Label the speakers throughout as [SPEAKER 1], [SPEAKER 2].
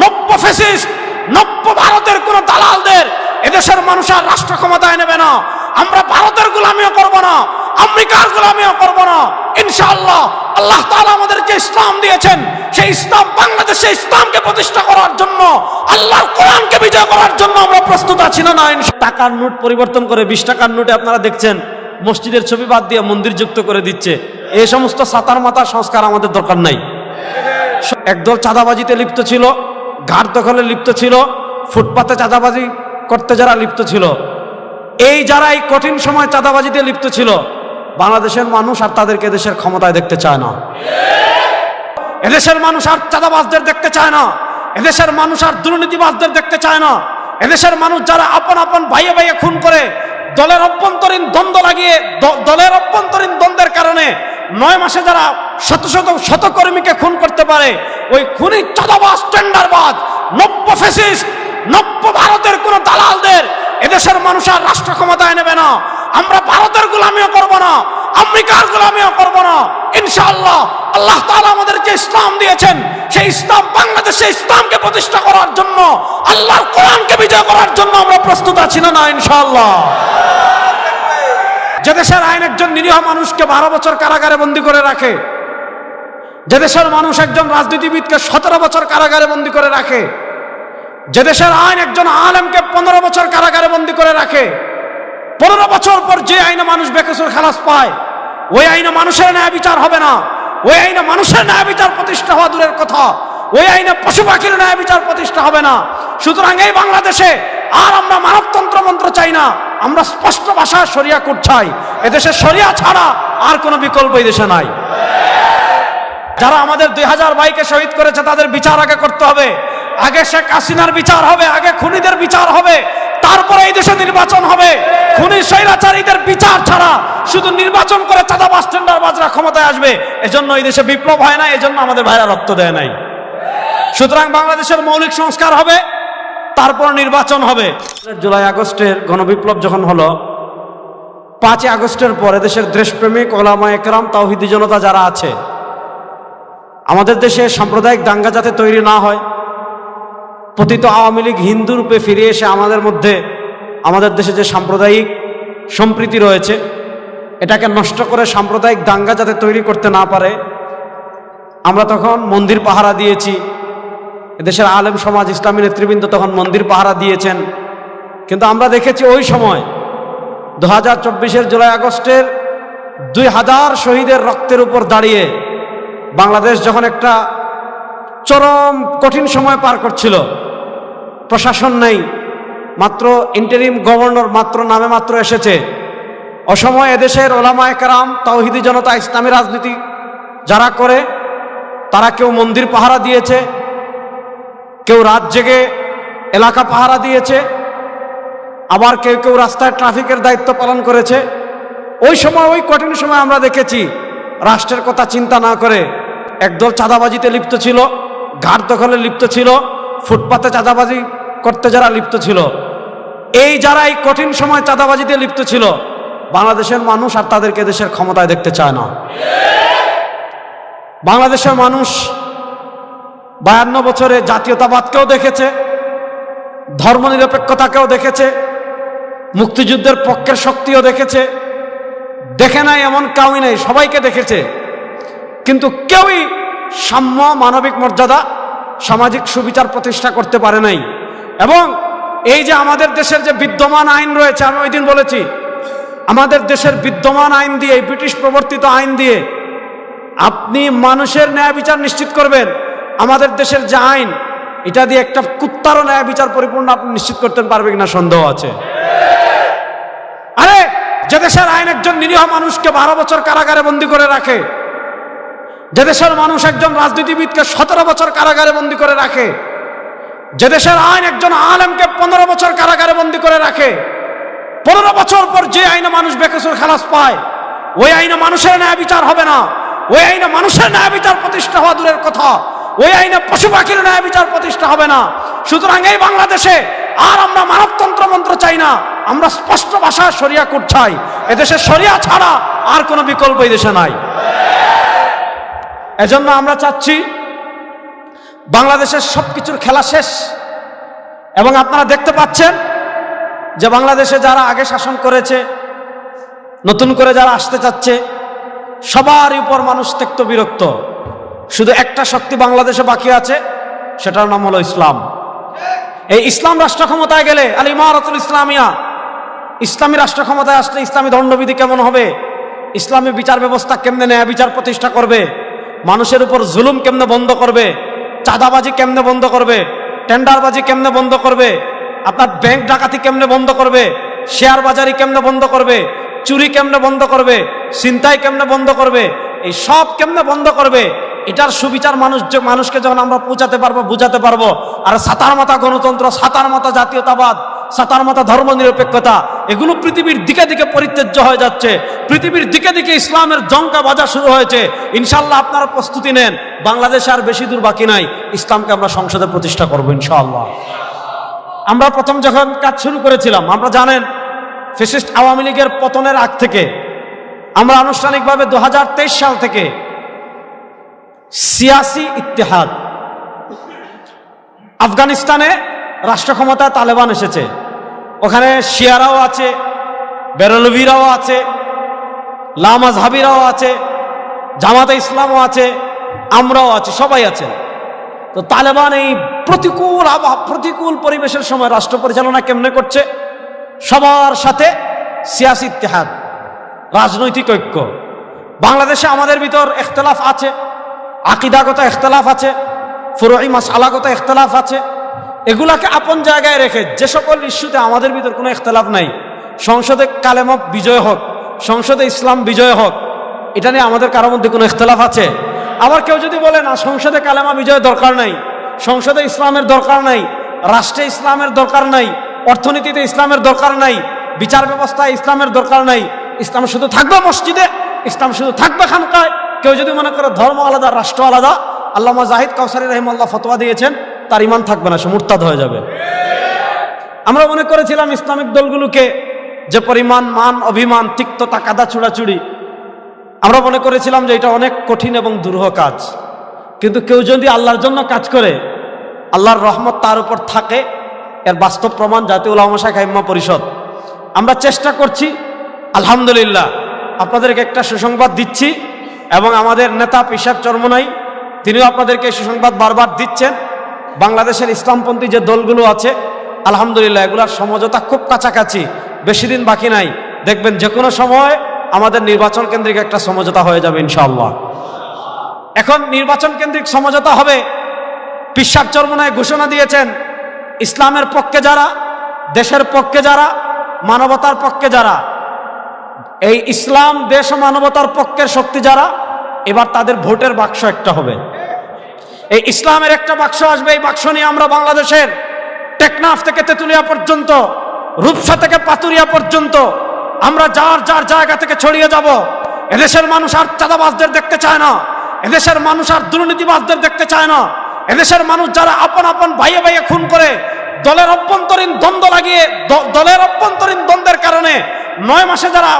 [SPEAKER 1] নব্য ফ্যাসিস্ট, নব্য ভারতের কোন দালালদের এদেশের মানুষ আর রাষ্ট্র ক্ষমতায় নেবে না। আমরা ভারতের গোলামিও করব না, আমেরিকার গোলামিও করব না। ইনশাআল্লাহ আল্লাহ তাআলা আমাদেরকে ইসলাম দিয়েছেন, সেই ইসলাম বাংলাদেশে ইসলামকে প্রতিষ্ঠা করার জন্য, আল্লাহর কোরআনকে বিজয় করার জন্য আমরা প্রস্তুত আছি না? টাকার নোট পরিবর্তন করে 20 টাকার নোটে আপনারা দেখছেন মসজিদের ছবি বাদ দিয়ে মন্দির যুক্ত করে দিচ্ছে। এই সমস্ত সাতার মাথার সংস্কার আমাদের দরকার নাই। একদল চাঁদাবাজিতে লিপ্ত ছিল, ঘাট দখলে লিপ্ত ছিল, ফুটপাতে চাঁদাবাজি করতে যারা লিপ্ত ছিল, এই যারা এই কঠিন সময় চাঁদাবাজিতে লিপ্ত ছিল, বাংলাদেশের মানুষ আর তাদেরকে দেশের ক্ষমতায় দেখতে চায় না। এদেশের মানুষ আর চাঁদাবাজদের দেখতে চায় না, এদেশের মানুষ আর দুর্নীতিবাজদের দেখতে চায় না। এদেশের মানুষ যারা আপন আপন ভাইয়ে ভাইয়ে খুন করে, দলের অভ্যন্তরীণ দ্বন্দ্ব লাগিয়ে, দলের অভ্যন্তরীণ দ্বন্দ্বের কারণে 9 মাসে যারা শত কর্মীকে খুন করতে পারে, ওই খুনি চাঁদাবাজ, টেন্ডারবাজ, নব্য ফ্যাসিস্ট, নব্য ভারতের কোন দালালদের এদেশের মানুষ আর রাষ্ট্র ক্ষমতায় নেবে না। আমরা ভারতের গোলামিও করব না, আমেরিকার গোলামিও করব না। ইনশাআল্লাহ আল্লাহ তাআলা আমাদেরকে ইসলাম দিয়েছেন, সেই ইসলাম বাংলাদেশে ইসলামকে প্রতিষ্ঠা করার জন্য, আল্লাহর কোরআনকে বিজয় করার জন্য আমরা প্রস্তুত আছি না? ইনশাআল্লাহ। যে দেশের আইন একজন নিরীহ মানুষকে 12 বছর কারাগারে বন্দী করে রাখে, যে দেশের মানুষ একজন রাজনীতিবিদকে 17 বছর কারাগারে বন্দী করে রাখে, যে দেশের আইন একজন আলেমকে 15 বছর কারাগারে বন্দী করে রাখে, 15 বছর পর যে আইনে মানুষ বেকসুর খালাস পায়, ওই আইনে মানুষের ন্যায় বিচার হবে না। ওই আইনে মানুষের ন্যায় বিচার প্রতিষ্ঠা হওয়া দূরের কথা, ওই আইনে পশু পাখির ন্যায় বিচার প্রতিষ্ঠা হবে না। সুতরাং এই বাংলাদেশে আর আমরা মানবতন্ত্র মন্ত্র চাই না, আমরা স্পষ্ট ভাষায় শরিয়া কোড চাই। এদেশে শরিয়া ছাড়া আর কোনো বিকল্প এই দেশে নাই। যারা আমাদের 2000 ভাইকে শহীদ করেছে তাদের বিচার আগে করতে হবে। আগে শেখ হাসিনার বিচার হবে, আগে খুনিদের বিচার হবে, তারপরে এই দেশে নির্বাচন হবে। খুনি স্বৈরাচারীদের বিচার ছাড়া শুধু নির্বাচন করে চাঁদাবাজ টেন্ডারবাজরা ক্ষমতায় আসবে, এজন্য এই দেশে বিপ্লব হয় না, এজন্য আমাদের ভাইরা রক্ত দেয় নাই। সুতরাং বাংলাদেশের মৌলিক সংস্কার হবে, তারপর নির্বাচন হবে। জুলাই আগস্টের গণবিপ্লব যখন হলো, 5 আগস্টের পরে দেশের দেশপ্রেমিক ওলামায়ে কেরাম, তাওহীদি জনতা যারা আছে, আমাদের দেশে সাম্প্রদায়িক দাঙ্গা যাতে তৈরি না হয়, পতিত আওয়ামী লীগ হিন্দু রূপে ফিরে এসে আমাদের মধ্যে, আমাদের দেশে যে সাম্প্রদায়িক সম্প্রীতি রয়েছে এটাকে নষ্ট করে সাম্প্রদায়িক দাঙ্গা যাতে তৈরি করতে না পারে, আমরা তখন মন্দির পাহারা দিয়েছি। দেশের আলেম সমাজ, ইসলামী নেতৃবৃন্দ তখন মন্দির পাহারা দিয়েছেন। কিন্তু আমরা দেখেছি ওই সময় 2024-এর জুলাই আগস্টের 2000 শহীদের রক্তের উপর দাঁড়িয়ে বাংলাদেশ যখন একটা চরম কঠিন সময় পার করছিল, প্রশাসন নেই, মাত্র ইন্টারিম গভর্নর মাত্র নামে মাত্র এসেছে, অসময়ে এদেশের ওলামায়ে কেরাম, তাওহীদি জনতা, ইসলামী রাজনীতি যারা করে তারা কেউ মন্দির পাহারা দিয়েছে, কেউ রাত জেগে এলাকা পাহারা দিয়েছে, আবার কেউ কেউ রাস্তায় ট্রাফিকের দায়িত্ব পালন করেছে। ওই সময়, ওই কঠিন সময় আমরা দেখেছি রাষ্ট্রের কথা চিন্তা না করে একদল চাঁদাবাজিতে লিপ্ত ছিল, ঘাট দখলে লিপ্ত ছিল, ফুটপাতে চাঁদাবাজি করতে যারা লিপ্ত ছিল, এই যারা এই কঠিন সময় চাঁদাবাজিতে লিপ্ত ছিল, বাংলাদেশের মানুষ আর তাদেরকে দেশের ক্ষমতায় দেখতে চায় না। বাংলাদেশের মানুষ 52 বছরে জাতীয়তাবাদকেও দেখেছে, ধর্মনিরপেক্ষতাকেও দেখেছে, মুক্তিযুদ্ধের পক্ষের শক্তিও দেখেছে, দেখে নাই এমন কাউই নেই, সবাইকে দেখেছে। কিন্তু কেউই সাম্য, মানবিক মর্যাদা, সামাজিক সুবিচার প্রতিষ্ঠা করতে পারে নাই। এবং এই যে আমাদের দেশের যে বিদ্যমান আইন রয়েছে, আমি ওই দিন বলেছি, আমাদের দেশের বিদ্যমান আইন দিয়ে, ব্রিটিশ প্রবর্তিত আইন দিয়ে আপনি মানুষের ন্যায় বিচার নিশ্চিত করবেন, আমাদের দেশের যে আইন, এটা দিয়ে একটা কুত্তারও ন্যায় বিচার পরিপূর্ণ আপনি নিশ্চিত করতে পারবেন কিনা সন্দেহ আছে। আরে যে দেশের আইন একজন নিরীহ মানুষকে 12 বছর কারাগারে বন্দী করে রাখে, যে দেশের মানুষ একজন রাজনীতিবিদকে 17 বছর কারাগারে বন্দী করে রাখে, যে দেশের আইন একজন আলেমকে 15 বছর কারাগারে বন্দী করে রাখে, 15 বছর পর যে আইনে মানুষ বেকসুর খালাস পায়, ওই আইনে মানুষের ন্যায় বিচার হবে না। ওই আইনে মানুষের ন্যায় বিচার প্রতিষ্ঠা হওয়া দূরের কথা, ওই আইনে পশু পাখির ন্যায় বিচার প্রতিষ্ঠা হবে না। সুতরাং এই বাংলাদেশে আর আমরা মানবতন্ত্র মন্ত্র চাই না, আমরা স্পষ্ট ভাষায় শরিয়া কোড চাই। এদেশে শরিয়া ছাড়া আর কোনো বিকল্প এই দেশে নাই। এজন্য আমরা চাচ্ছি বাংলাদেশের সবকিছুর খেলা শেষ। এবং আপনারা দেখতে পাচ্ছেন যে বাংলাদেশে যারা আগে শাসন করেছে, নতুন করে যারা আসতে চাচ্ছে, সবার উপর মানুষ ত্যক্ত বিরক্ত। শুধু একটা শক্তি বাংলাদেশে বাকি আছে, সেটার নাম হলো ইসলাম। এই ইসলাম রাষ্ট্র ক্ষমতায় গেলে, আল ইমারাতুল ইসলামিয়া, ইসলামী রাষ্ট্র ক্ষমতায় আসলে ইসলামী দণ্ডবিধি কেমন হবে, ইসলামী বিচার ব্যবস্থা কেমনে ন্যায় বিচার প্রতিষ্ঠা করবে, মানুষের উপর জুলুম কেমনে বন্ধ করবে, চাঁদাবাজি কেমনে বন্ধ করবে, টেন্ডারবাজি কেমনে বন্ধ করবে, আপনার ব্যাংক ডাকাতি কেমনে বন্ধ করবে, শেয়ার বাজারি কেমনে বন্ধ করবে, চুরি কেমনে বন্ধ করবে, ছিনতাই কেমনে বন্ধ করবে, এই সব কেমনে বন্ধ করবে, এটার সুবিচার মানুষকে যখন আমরা পৌঁছাতে পারবো, বুঝাতে পারবো। আর সাতার মাথা গণতন্ত্র, সাতার মাথা জাতীয়তাবাদ, সাতার মাথা ধর্মনিরপেক্ষতা, এগুলো পৃথিবীর দিকে দিকে পরিত্যাজ্য হয়ে যাচ্ছে। পৃথিবীর দিকে দিকে ইসলামের জঙ্কা বাজা শুরু হয়েছে। ইনশাআল্লাহ আপনারা প্রস্তুতি নেন, বাংলাদেশে আর বেশি দূর বাকি নাই, ইসলামকে আমরা সংসদে প্রতিষ্ঠা করবো ইনশাআল্লাহ। আমরা প্রথম যখন কাজ শুরু করেছিলাম, আমরা জানেন ফ্যাসিস্ট আওয়ামী লীগের পতনের আগ থেকে আমরা আনুষ্ঠানিকভাবে 2023 সাল থেকে সিয়াসি ইত্তেহাদ, আফগানিস্তানে রাষ্ট্র ক্ষমতায় তালেবান এসেছে, ওখানে শিয়ারাও আছে, বেরলভিরাও আছে, লামাজহাবিরাও আছে, জামাতে ইসলামও আছে, আমরাও আছি, সবাই আছে। তো তালেবান এই প্রতিকূল পরিবেশের সময় রাষ্ট্র পরিচালনা কেমনে করছে? সবার সাথে সিয়াসি ইত্তেহাদ, রাজনৈতিক ঐক্য। বাংলাদেশে আমাদের ভিতর ইখতিলাফ আছে, আকীদাগত ইখতিলাফ আছে, ফুরুই মাসআলাগত ইখতিলাফ আছে, এগুলাকে আপন জায়গায় রেখে যে সকল ইস্যুতে আমাদের ভিতর কোনো ইখতিলাফ নাই, সংসদে কালেমা বিজয় হোক, সংসদে ইসলাম বিজয় হোক, এটা নিয়ে আমাদের কারোর মধ্যে কোনো ইখতিলাফ আছে? আবার কেউ যদি বলে না, সংসদে কালেমা বিজয়ের দরকার নাই, সংসদে ইসলামের দরকার নাই, রাষ্ট্রে ইসলামের দরকার নাই, অর্থনীতিতে ইসলামের দরকার নাই, বিচার ব্যবস্থায় ইসলামের দরকার নাই, ইসলাম শুধু থাকবে মসজিদে, ইসলাম শুধু থাকবে খানকায়, কেউ যদি মনে করে ধর্ম আলাদা রাষ্ট্র আলাদা, আল্লামা জাহিদ কাউসারী রাহিমাহুল্লাহ ফতোয়া দিয়েছেন, তার ঈমান থাকবে না, সে মুরতাদ হয়ে যাবে। আমরা মনে করেছিলাম ইসলামিক দলগুলোকে যে পরিমাণ মান অভিমান, তিক্ততা, কাদা ছুড়াছুড়ি, আমরা মনে করেছিলাম যে এটা অনেক কঠিন এবং দুরূহ কাজ। কিন্তু কেউ যদি আল্লাহর জন্য কাজ করে, আল্লাহর রহমত তার উপর থাকে, এর বাস্তব প্রমাণ জাতীয় উলামা শাখা ইম্মা পরিষদ। আমরা চেষ্টা করছি, আলহামদুলিল্লাহ আপনাদেরকে একটা সুসংবাদ দিচ্ছি, এবং আমাদের নেতা পিসাব চরমনাই তিনিও আপনাদেরকে সুসংবাদ বারবার দিচ্ছেন। বাংলাদেশের ইসলামপন্থী যে দলগুলো আছে, আলহামদুলিল্লাহ এগুলার সমঝোতা খুব কাছাকাছি, বেশি দিন বাকি নাই, দেখবেন যে কোনো সময় আমাদের নির্বাচন কেন্দ্রিক একটা সমঝোতা হয়ে যাবে ইনশাআল্লাহ। এখন নির্বাচন কেন্দ্রিক সমঝোতা হবে, পিসাব চরমনাই ঘোষণা দিয়েছেন, ইসলামের পক্ষে যারা, দেশের পক্ষে যারা, মানবতার পক্ষে যারা, এই ইসলাম দেশ ও মানবতার পক্ষের শক্তি যারা, এবার তাদের ভোটের বাক্স একটা হবে। এই ইসলামের একটা বাক্স আসবে, এই বাক্স নিয়ে আমরা বাংলাদেশের টেকনাফ থেকে তেতুলিয়া পর্যন্ত, রূপসা থেকে পাতুরিয়া পর্যন্ত আমরা যার যার জায়গা থেকে ছড়িয়ে যাব। এদেশের মানুষ আর চাঁদাবাজদের দেখতে চায় না, এদেশের মানুষ আর দুর্নীতিবাজদের দেখতে চায় না, এদেশের মানুষ যারা আপন আপন ভাইয়ে ভাইয়ে খুন করে, দলের অভ্যন্তরীণ দ্বন্দ্ব লাগিয়ে, দলের অভ্যন্তরীণ দ্বন্দ্বের কারণে 9 মাসে যারা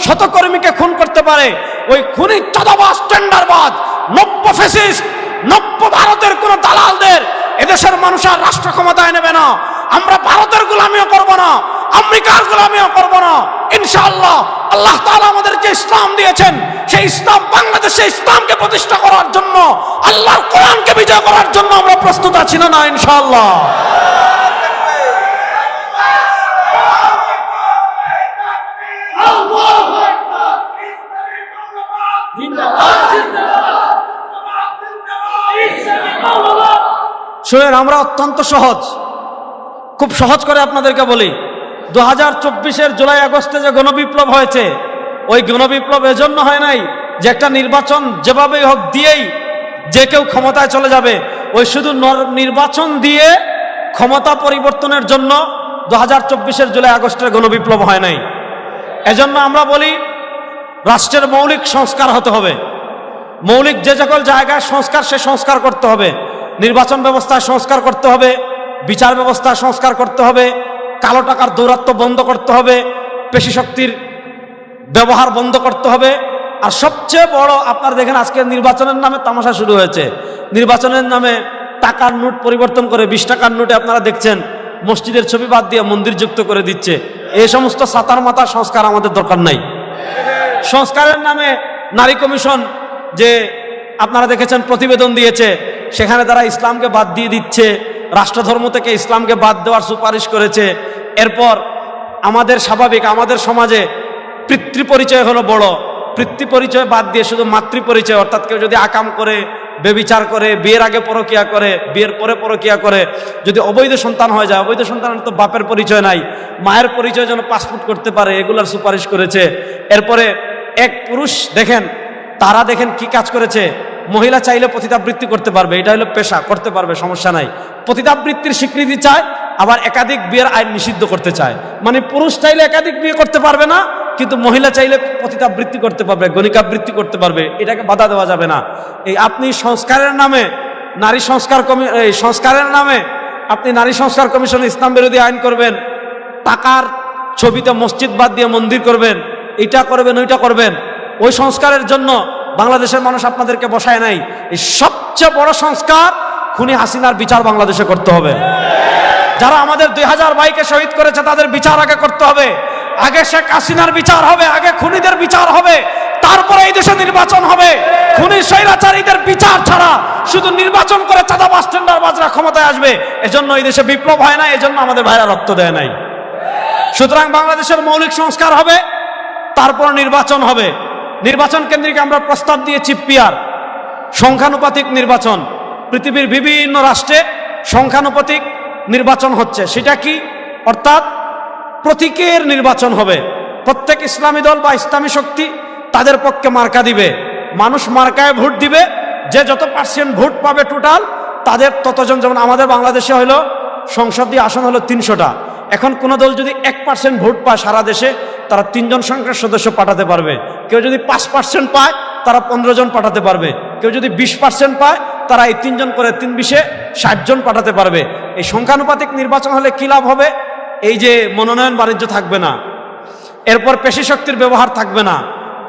[SPEAKER 1] শত কর্মীকে খুন করতে পারে, ওই খুনি চাঁদাবাজ, টেন্ডারবাজ, নব্য ফ্যাসিস্ট, নব্য ভারতের কোন দালালদের এদেশের মানুষ আর রাষ্ট্র ক্ষমতায় নেবে না। আমরা ভারতের গোলামিও করব না, আমেরিকার গোলামিও করব না। ইনশাআল্লাহ আল্লাহ তাআলা আমাদেরকে ইসলাম দিয়েছেন, সেই ইসলাম, বাংলাদেশে ইসলামকে প্রতিষ্ঠা করার জন্য, আল্লাহর কোরআনকে বিজয় করার জন্য আমরা প্রস্তুত আছি না? না ইনশাআল্লাহ। শুনেন, আমরা অত্যন্ত সহজ, খুব সহজ করে আপনাদেরকে বলি, 2024-এর জুলাই আগস্টে যে গণবিপ্লব হয়েছে, ওই গণবিপ্লব এজন্য হয় নাই যে একটা নির্বাচন যেভাবেই হোক দিয়েই যে কেউ ক্ষমতায় চলে যাবে। ওই শুধু নির্বাচন দিয়ে ক্ষমতা পরিবর্তনের জন্য 2024-এর জুলাই আগস্টের গণবিপ্লব হয় নাই। এজন্য আমরা বলি রাষ্ট্রের মৌলিক সংস্কার হতে হবে, মৌলিক যে সকল জায়গায় সংস্কার, সে সংস্কার করতে হবে। নির্বাচন ব্যবস্থায় সংস্কার করতে হবে, বিচার ব্যবস্থায় সংস্কার করতে হবে, কালো টাকার দৌরাত্ম্য বন্ধ করতে হবে, পেশি শক্তির ব্যবহার বন্ধ করতে হবে, আর সবচেয়ে বড় আপনারা দেখেন আজকে নির্বাচনের নামে তামাশা শুরু হয়েছে। নির্বাচনের নামে টাকার নোট পরিবর্তন করে 20 টাকার নোটে আপনারা দেখছেন মসজিদের ছবি বাদ দিয়ে মন্দির যুক্ত করে দিচ্ছে। এই সমস্ত সাতার মাথা সংস্কার আমাদের দরকার নাই। সংস্কারের নামে নারী কমিশন যে আপনারা দেখেছেন প্রতিবেদন দিয়েছে, সেখানে তারা ইসলামকে বাদ দিয়ে দিচ্ছে, রাষ্ট্রধর্ম থেকে ইসলামকে বাদ দেওয়ার সুপারিশ করেছে। এরপর আমাদের স্বাভাবিক আমাদের সমাজে পিতৃ পরিচয় হলো বড়, পিতৃ পরিচয় বাদ দিয়ে শুধু মাতৃ পরিচয়, অর্থাৎ কেউ যদি আকাম করে, বেবিচার করে, বিয়ের আগে পরকিয়া করে, বিয়ের পরে পরকিয়া করে, যদি অবৈধ সন্তান হয়ে যায়, অবৈধ সন্তানের তো বাপের পরিচয় নাই, মায়ের পরিচয় যেন পাসপোর্ট করতে পারে, এগুলার সুপারিশ করেছে। এরপরে এক পুরুষ দেখেন, তারা দেখেন কি কাজ করেছে, মহিলা চাইলে পতিতাবৃত্তি করতে পারবে, এটা হলো পেশা, করতে পারবে, সমস্যা নাই। পতিতাবৃত্তির স্বীকৃতি চায়, আবার একাধিক বিয়ের আইন নিষিদ্ধ করতে চায়। মানে পুরুষ চাইলে একাধিক বিয়ে করতে পারবে না, কিন্তু মহিলা চাইলে পতিতাবৃত্তি করতে পারবে, গণিকাবৃত্তি করতে পারবে, এটাকে বাধা দেওয়া যাবে না। এই আপনি সংস্কারের নামে নারী সংস্কার সংস্কারের নামে আপনি নারী সংস্কার কমিশন ইসলাম বিরোধী আইন করবেন, টাকার ছবিতে মসজিদ বাদ দিয়ে মন্দির করবেন, এটা করবেন, ওইটা করবেন। ওই সংস্কারের জন্য বাংলাদেশের মানুষ আপনাদেরকে বসায় নাই। এই সবচেয়ে বড় সংস্কার খুনি হাসিনার বিচার বাংলাদেশে করতে হবে। যারা আমাদের 2000 ভাইকে শহীদ করেছে তাদের বিচার আগে করতে হবে। আগে শেখ হাসিনার বিচার হবে, আগে খুনিদের বিচার হবে, তারপরে এই দেশে নির্বাচন হবে। খুনি স্বৈরাচারীদের বিচার ছাড়া শুধু নির্বাচন করে চাঁদাবাজ টেন্ডারবাজরা ক্ষমতায় আসবে, এজন্য এই দেশে বিপ্লব হয় না, এজন্য আমাদের ভাইরা রক্ত দেয় নাই। সুতরাং বাংলাদেশের মৌলিক সংস্কার হবে, তারপর নির্বাচন হবে। নির্বাচন কেন্দ্রিক আমরা প্রস্তাব দিয়েছি পিআর, সংখ্যানুপাতিক নির্বাচন। পৃথিবীর বিভিন্ন রাষ্ট্রে সংখ্যানুপাতিক নির্বাচন হচ্ছে। সেটা কি? অর্থাৎ প্রতীকের নির্বাচন হবে। প্রত্যেক ইসলামী দল বা ইসলামী শক্তি তাদের পক্ষে মার্কা দিবে, মানুষ মার্কায় ভোট দিবে। যে যত পার্সেন্ট ভোট পাবে টোটাল তাদের ততজন। যেমন আমাদের বাংলাদেশে হলো সংসদীয় আসন হলো 300টা। এখন কোন দল যদি 1% ভোট পায় সারা দেশে, তারা 3 জন সংসদ সদস্য পাঠাতে পারবে। কেউ যদি 5% পায় তারা 15 জন পাঠাতে পারবে। কেউ যদি 20% পায় তারা এই 3 জন করে 3 20 60 জন পাঠাতে পারবে। এই সংখ্যানুপাতিক নির্বাচন হলে কি লাভ হবে? এই যে মনোনয়ন বাণিজ্য থাকবে না, এরপর পেশি শক্তির ব্যবহার থাকবে না,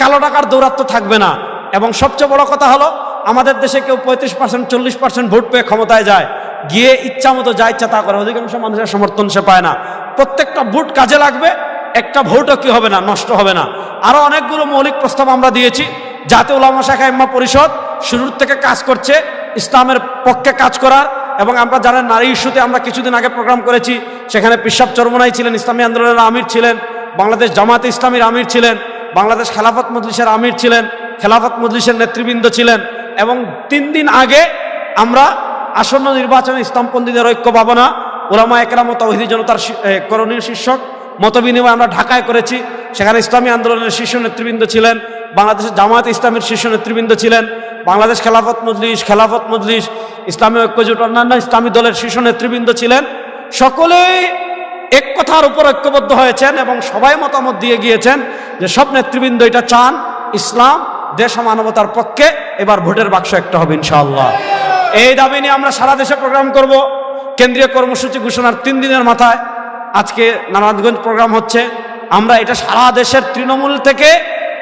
[SPEAKER 1] কালো টাকার দৌরাত্ম্য থাকবে না, এবং সবচেয়ে বড় কথা হলো আমাদের দেশে কেউ 35% 40% ভোট পেয়ে ক্ষমতায় যায়, গিয়ে ইচ্ছা মতো যা ইচ্ছা তা করে, অধিকাংশ মানুষের সমর্থন সে পায় না। প্রত্যেকটা ভোট কাজে লাগবে, একটা ভোটও কি হবে না, নষ্ট হবে না। আরো অনেকগুলো মৌলিক প্রস্তাব আমরা দিয়েছি। জাতীয় উলামা শাখা ইম্মা পরিষদ শুরুর থেকে কাজ করছে ইসলামের পক্ষে কাজ করার। এবং আমরা জানেন নারী ইস্যুতে আমরা কিছুদিন আগে প্রোগ্রাম করেছি, সেখানে পিশাব চরমনাই ছিলেন, ইসলামী আন্দোলনের আমির ছিলেন, বাংলাদেশ জামাতে ইসলামীর আমির ছিলেন, বাংলাদেশ খেলাফত মজলিসের আমির ছিলেন, খেলাফত মজলিসের নেতৃবৃন্দ ছিলেন। এবং 3 দিন আগে আমরা আসন্ন নির্বাচনে ইসলামপন্থীদের ঐক্য ভাবনা, উলামা একরাম ও তাওহীদি জনতার করণীয় শীর্ষক মতবিনিময় আমরা ঢাকায় করেছি। সেখানে ইসলামী আন্দোলনের শীর্ষ নেতৃবৃন্দ ছিলেন, বাংলাদেশের জামাত ইসলামের শীর্ষ নেতৃবৃন্দ ছিলেন, বাংলাদেশ খেলাফত মজলিস, ইসলামী ঐক্যজোট, অন্যান্য ইসলামী দলের শীর্ষ নেতৃবৃন্দ ছিলেন। সকলেই এক কথার উপর ঐক্যবদ্ধ হয়েছেন এবং সবাই মতামত দিয়ে গিয়েছেন যে সব নেতৃবৃন্দ এটা চান, ইসলাম দেশ ও মানবতার পক্ষে, এবার ভোটের বাক্স একটা হবে ইনশাআল্লাহ। এই দাবি নিয়ে আমরা সারা দেশে প্রোগ্রাম করব। কেন্দ্রীয় কর্মসূচি ঘোষণার 3 দিনের মাথায় আজকে নারায়ণগঞ্জ প্রোগ্রাম হচ্ছে। আমরা এটা সারা দেশের তৃণমূল থেকে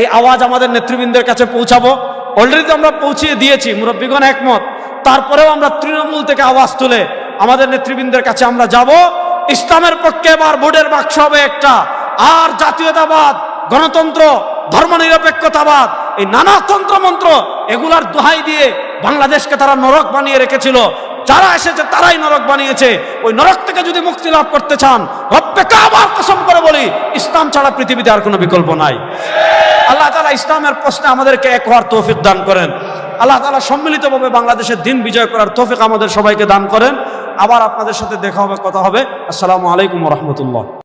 [SPEAKER 1] এই আওয়াজ আমাদের নেতৃবৃন্দের কাছে পৌঁছাবো। অলরেডি তো আমরা পৌঁছিয়ে দিয়েছি, মুরব্বীগণ একমত। তারপরেও আমরা তৃণমূল থেকে আওয়াজ তুলে আমাদের নেতৃবৃন্দের কাছে আমরা যাব। ইসলামের পক্ষে এবার ভোটের বাক্স হবে একটা। আর জাতীয়তাবাদ, গণতন্ত্র, ধর্মনিরপেক্ষতাবাদ, এই নানা তন্ত্রমন্ত্র এগুলার দোহাই দিয়ে বাংলাদেশকে তারা নরক বানিয়ে রেখেছিল। যারা এসেছে তারাই নরক বানিয়েছে। ওই নরক থেকে যদি মুক্তি লাভ করতে চান, রব্বে কাবার কসম করে বলি, ইসলাম ছাড়া পৃথিবীতে আর কোনো বিকল্প নাই। আল্লাহ তাআলা ইসলামের প্রশ্নে আমাদেরকে এক হওয়ার তৌফিক দান করেন। আল্লাহ তাআলা সম্মিলিতভাবে বাংলাদেশের দিন বিজয় করার তৌফিক আমাদের সবাইকে দান করেন। আবার আপনাদের সাথে দেখা হবে, কথা হবে। আসসালামু আলাইকুম ওয়া রাহমাতুল্লাহ।